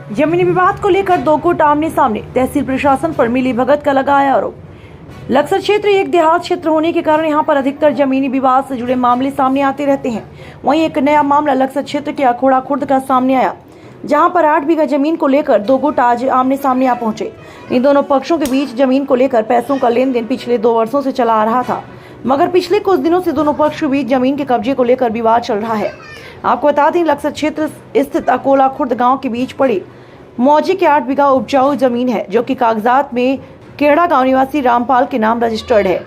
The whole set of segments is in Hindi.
जमीनी विवाद को लेकर दो गुट आमने सामने, तहसील प्रशासन पर मिलीभगत का लगाया आरोप। लक्सर क्षेत्र एक देहात क्षेत्र होने के कारण यहां पर अधिकतर जमीनी विवाद से जुड़े मामले सामने आते रहते हैं। वहीं एक नया मामला लक्सर क्षेत्र के अखोड़ा खुर्द का सामने आया, जहां पर 8 बीघा जमीन को लेकर दो गुट आज आमने सामने आ पहुंचे। इन दोनों पक्षों के बीच जमीन को लेकर पैसों का लेन देन पिछले 2 वर्षों से चला आ रहा था, मगर पिछले कुछ दिनों से दोनों पक्ष के बीच जमीन के कब्जे को लेकर विवाद चल रहा है। आपको बता दें, लक्सर क्षेत्र स्थित अकोला खुर्द गाँव के बीच पड़ी मौजे के 8 बीघा उपजाऊ जमीन है, जो कि कागजात में केड़ा गांव निवासी रामपाल के नाम रजिस्टर्ड है।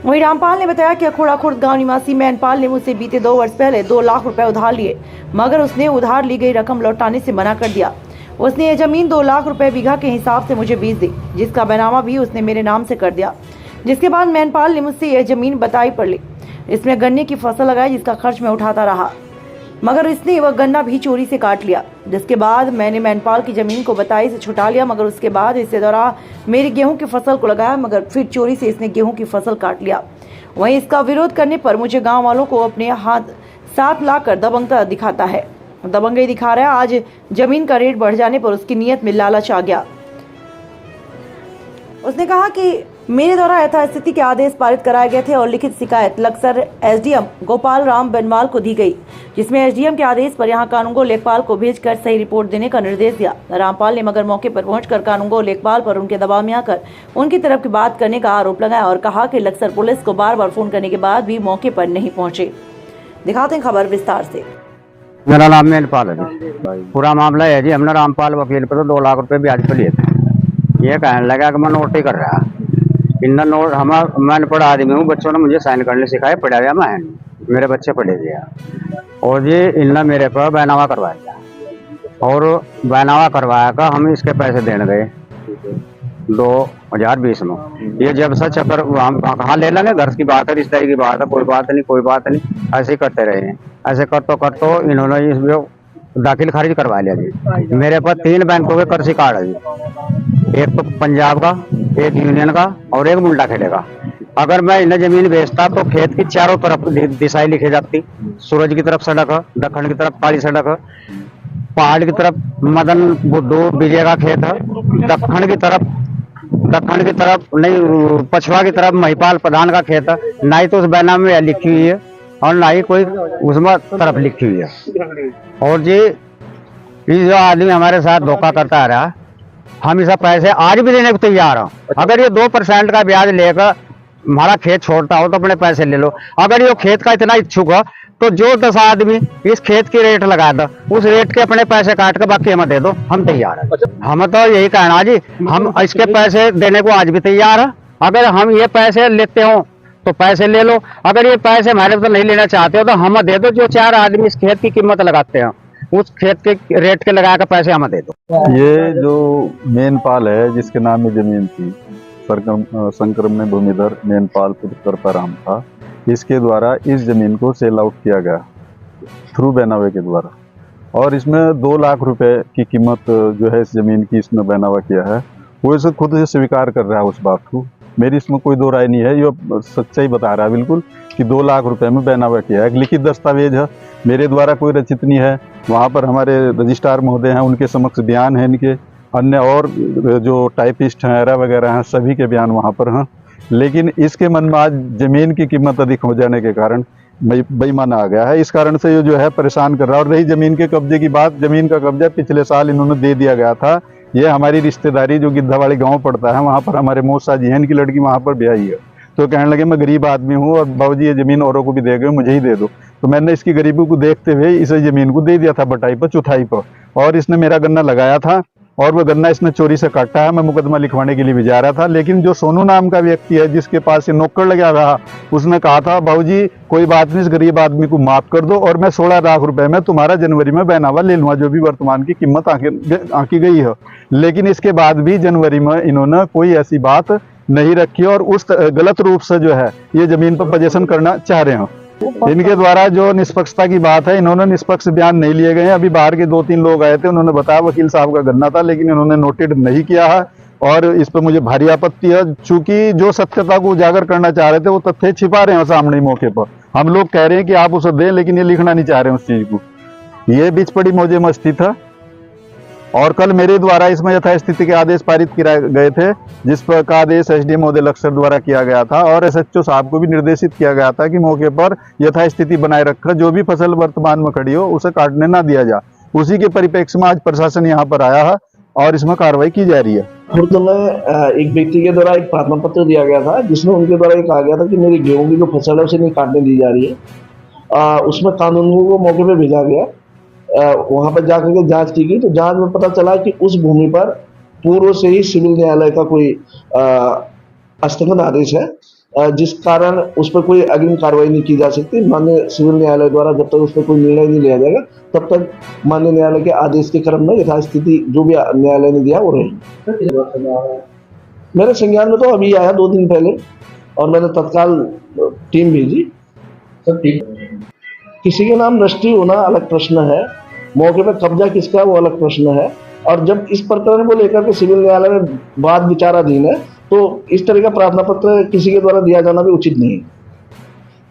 वहीं रामपाल ने बताया कि अखोड़ा खुर्द गांव निवासी मैनपाल ने मुझसे बीते 2 वर्ष पहले 2 लाख रुपए उधार लिए, मगर उसने उधार ली गई रकम लौटाने से मना कर दिया। उसने ये जमीन 2 लाख रुपए बीघा के हिसाब से मुझे बेच दी, जिसका बैनामा भी उसने मेरे नाम से कर दिया। जिसके बाद मैनपाल ने मुझसे यह जमीन बताई पर ली। इसमें गन्ने की फसल लगाई, जिसका खर्च मैं उठाता रहा, मगर इसने वह गन्ना भी चोरी से काट लिया। जिसके बाद मैंने मैनपाल की जमीन को बताई से छुटा लिया, मगर उसके बाद इससे दौरान मेरी गेहूं की फसल को लगाया, मगर फिर चोरी से इसने गेहूं की फसल काट लिया। वहीं इसका विरोध करने पर मुझे गांव वालों को अपने हाथ साथ लाकर दबंगता दिखाता है। दबंगई दिखा रहा है। आज जमीन का रेट बढ़ जाने पर उसकी नीयत में लालच आ गया। उसने कहा कि मेरे द्वारा यथास्थिति के आदेश पारित कराए गए थे और लिखित शिकायत लक्सर एसडीएम गोपाल राम बनवाल को दी गई, जिसमें एसडीएम के आदेश पर यहां कानूनगो लेखपाल को भेजकर सही रिपोर्ट देने का निर्देश दिया। रामपाल ने मगर मौके पर पहुंचकर कानूनगो लेखपाल पर उनके दबाव में आकर उनकी तरफ की बात करने का आरोप लगाया और कहा कि लक्सर पुलिस को बार-बार फोन करने के बाद भी मौके पर नहीं पहुंचे। दिखाते हैं खबर विस्तार से। मेरा नाम मैनपाल है। पूरा मामला है जी, हमने रामपाल वकील पर तो 2 लाख रुपए ब्याज पे लिए थे। ये कहने लगा कि मैं नोट ही कर रहा, इन्ना नोट मैंने पढ़ा आदमी हूँ, बच्चों ने मुझे साइन करने सिखाया, पढ़ा गया मैं, मेरे बच्चे पढ़े गया और ये इन्ना मेरे पर बैनामा करवाया और बैनामा करवाया का हम इसके पैसे देने गए 2020 में। ये जब से चक्कर हम कहाँ ले लेंगे, घर की बात है, रिश्ते की बात है, कोई बात नहीं, ऐसे ही करते रहे हैं। ऐसे करतो इन्होंने इस दाखिल खारिज करवा लिया जी। मेरे पास 3 बैंकों के कर्ज कार्ड है जी, एक तो पंजाब का, एक यूनियन का और एक मुंडा खेड़े का। अगर मैं इन्हें जमीन बेचता तो खेत की चारों तरफ दिशाएं लिखी जाती। सूरज की तरफ सड़क है, दक्षिण की तरफ काली सड़क है, पहाड़ की तरफ मदन बुद्धू विजय का खेत है, दक्षिण की तरफ नहीं, पछवा की तरफ महिपाल प्रधान का खेत है। ना ही तो उस बैनामे में लिखी हुई है और ना ही कोई उसमें तरफ लिखी हुई है। और जी ये जो आदमी हमारे साथ धोखा करता आ रहा, हम इसे पैसे आज भी देने को तैयार हैं। अगर ये 2% का ब्याज लेकर हमारा खेत छोड़ता हो तो अपने पैसे ले लो। अगर ये खेत का इतना इच्छुक है तो जो 10 आदमी इस खेत की रेट लगा दो, उस रेट के अपने पैसे काट कर बाकी हमें दे दो, हम तैयार हैं। हम तो यही कहना जी, हम इसके पैसे देने को आज भी तैयार है। अगर हम ये पैसे लेते हो तो पैसे ले लो, अगर ये पैसे हमारे तो नहीं लेना चाहते हो तो हमें दे दो। जो 4 आदमी इस खेत की कीमत लगाते हैं उस खेत के रेट के लगा कर पैसे हमें दे दो। ये जो मैनपाल है जिसके नाम में जमीन थी, संक्रमण भूमिधर मैनपाल पुत्र करताराम था, इसके द्वारा इस जमीन को सेल आउट किया गया थ्रू बैनावे के द्वारा। और इसमें 2 लाख रुपए की कीमत जो है इस जमीन की इसमें बैनावा किया है, वो इसे खुद से स्वीकार कर रहा है उस बात को। मेरी इसमें कोई 2 राय नहीं है, ये सच्चाई बता रहा है बिल्कुल कि 2 लाख रुपए में बैनावा किया है। एक लिखित दस्तावेज है, मेरे द्वारा कोई रचित नहीं है। वहाँ पर हमारे रजिस्ट्रार महोदय हैं, उनके समक्ष बयान है इनके, अन्य और जो टाइपिस्ट हैं एरा वगैरह हैं, सभी के बयान वहाँ पर हैं। लेकिन इसके मन में आज जमीन की कीमत अधिक हो जाने के कारण बेईमाना आ गया है। इस कारण से ये जो है परेशान कर रहा है। और रही जमीन के कब्जे की बात, जमीन का कब्जा पिछले साल इन्होंने दे दिया गया था। ये हमारी रिश्तेदारी जो गिद्धावाड़ी गांव पड़ता है, वहाँ पर हमारे मौसा जी हैं, इनकी लड़की वहाँ पर ब्याही है। तो कहने लगे मैं गरीब आदमी हूँ और बाबूजी ये जमीन औरों को भी दे गए, मुझे ही दे दो। तो मैंने इसकी गरीबी को देखते हुए इस जमीन को दे दिया था बटाई पर, चौथाई पर। और इसने मेरा गन्ना लगाया था और वह गन्ना इसने चोरी से काटा है। मैं मुकदमा लिखवाने के लिए भी जा रहा था, लेकिन जो सोनू नाम का व्यक्ति है जिसके पास ये नौकर लगा रहा, उसने कहा था बाबूजी कोई बात नहीं, इस गरीब आदमी को माफ कर दो और मैं 16 लाख रुपए में तुम्हारा जनवरी में बैनावा ले लूंगा, जो भी वर्तमान की कीमत आंकी गई है। लेकिन इसके बाद भी जनवरी में इन्होंने कोई ऐसी बात नहीं रखी और उस गलत रूप से जो है ये जमीन पर पोजीशन करना चाह रहे हैं। इनके द्वारा जो निष्पक्षता की बात है, इन्होंने निष्पक्ष बयान नहीं लिए गए हैं। अभी बाहर के 2-3 लोग आए थे, उन्होंने बताया वकील साहब का गन्ना था, लेकिन इन्होंने नोटेड नहीं किया है और इस पर मुझे भारी आपत्ति है। चूंकि जो सत्यता को उजागर करना चाह रहे थे वो तथ्य छिपा रहे हैं सामने मौके पर। हम लोग कह रहे हैं कि आप उसे दें, लेकिन ये लिखना नहीं चाह रहे हैं उस चीज को। ये बीच पड़ी मौजे में स्थित है और कल मेरे द्वारा इसमें यथास्थिति के आदेश पारित किए गए थे, जिस पर का आदेश एसडीएम महोदय लक्सर द्वारा किया गया था और एसएचओ साहब को भी निर्देशित किया गया था कि मौके पर यथास्थिति बनाए रखकर जो भी फसल वर्तमान में खड़ी हो उसे काटने ना दिया जाए। उसी के परिप्रेक्ष्य में आज प्रशासन यहाँ पर आया है और इसमें कार्रवाई की जा रही है। खुर्द में एक व्यक्ति के द्वारा एक प्रार्थना पत्र दिया गया था, जिसमें उनके द्वारा ये कहा गया था कि मेरी गेहूं की जो फसल है उसे नहीं काटने दी जा रही है। उसमें कानूनगो को मौके पे भेजा गया, वहां पर जाकर के जांच की गई, तो जांच में पता चला कि उस भूमि पर पूर्व से ही सिविल न्यायालय का कोई स्थगन आदेश है, जिस कारण उस पर कोई अग्रिम कार्रवाई नहीं की जा सकती। माननीय सिविल न्यायालय द्वारा जब तक उस पर कोई निर्णय नहीं लिया जाएगा तब तक माननीय न्यायालय के आदेश के क्रम में यथास्थिति जो भी न्यायालय ने दिया वो रहेगी। मेरे संज्ञान में तो अभी आया 2 दिन पहले और मैंने तत्काल टीम भेजी। किसी के नाम रजिस्ट्री होना अलग प्रश्न है, मौके पर कब्जा किसका वो अलग प्रश्न है, और जब इस प्रकरण को लेकर के सिविल न्यायालय में वाद विचाराधीन है तो इस तरह का प्रार्थना पत्र किसी के द्वारा दिया जाना भी उचित नहीं है।